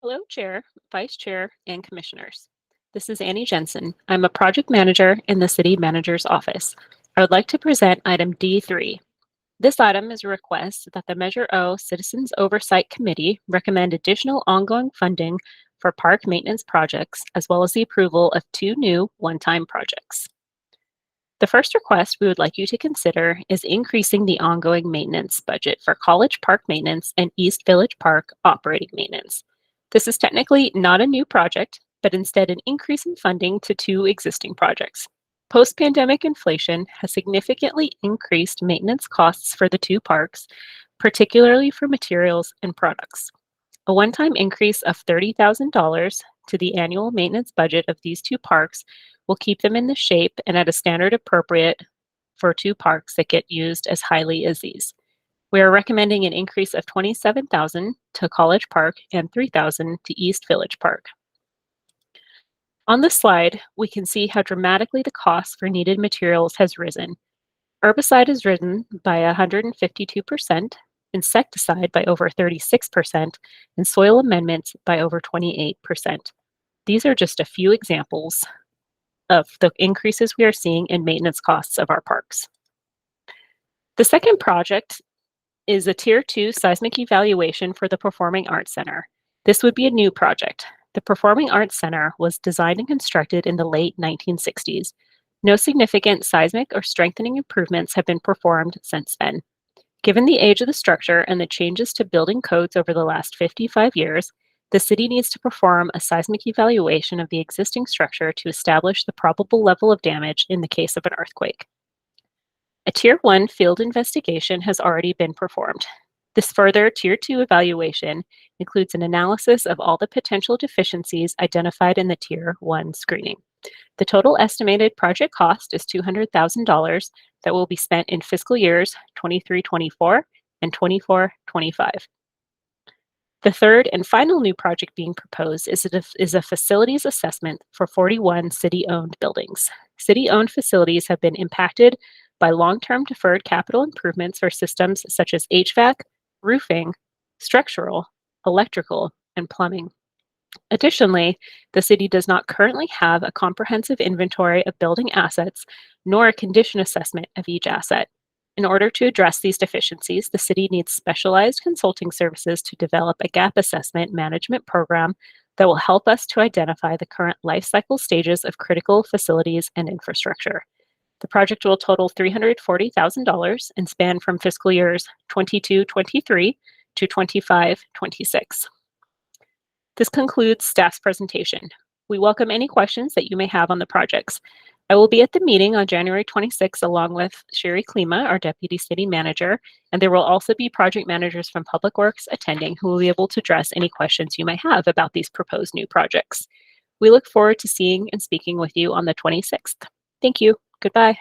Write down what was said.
Hello, Chair, Vice Chair, and Commissioners. This is Annie Jensen. I'm a project manager in the City Manager's Office. I would like to present item D3. This item is a request that the Measure O Citizens Oversight Committee recommend additional ongoing funding for park maintenance projects, as well as the approval of two new one-time projects. The first request we would like you to consider is increasing the ongoing maintenance budget for College Park maintenance and East Village Park operating maintenance. This is technically not a new project, but instead an increase in funding to two existing projects. Post-pandemic inflation has significantly increased maintenance costs for the two parks, particularly for materials and products. A one-time increase of $30,000 to the annual maintenance budget of these two parks will keep them in the shape and at a standard appropriate for two parks that get used as highly as these. We are recommending an increase of $27,000 to College Park and $3,000 to East Village Park. On this slide, we can see how dramatically the cost for needed materials has risen. Herbicide has risen by 152%, insecticide by over 36%, and soil amendments by over 28%. These are just a few examples of the increases we are seeing in maintenance costs of our parks. The second project is a Tier 2 seismic evaluation for the Performing Arts Center. This would be a new project. The Performing Arts Center was designed and constructed in the late 1960s. No significant seismic or strengthening improvements have been performed since then. Given the age of the structure and the changes to building codes over the last 55 years, the city needs to perform a seismic evaluation of the existing structure to establish the probable level of damage in the case of an earthquake. A Tier 1 field investigation has already been performed. This further Tier 2 evaluation includes an analysis of all the potential deficiencies identified in the Tier 1 screening. The total estimated project cost is $200,000 that will be spent in fiscal years 23-24 and 24-25. The third and final new project being proposed is a facilities assessment for 41 city-owned buildings. City-owned facilities have been impacted by long-term deferred capital improvements for systems such as HVAC, roofing, structural, electrical, and plumbing. Additionally, the city does not currently have a comprehensive inventory of building assets, nor a condition assessment of each asset. In order to address these deficiencies, the city needs specialized consulting services to develop a gap assessment management program that will help us to identify the current life cycle stages of critical facilities and infrastructure. The project will total $340,000 and span from fiscal years 22-23 to 25-26. This concludes staff's presentation. We welcome any questions that you may have on the projects. I will be at the meeting on January 26 along with Sherry Klima, our Deputy City Manager, and there will also be project managers from Public Works attending who will be able to address any questions you might have about these proposed new projects. We look forward to seeing and speaking with you on the 26th. Thank you. Goodbye.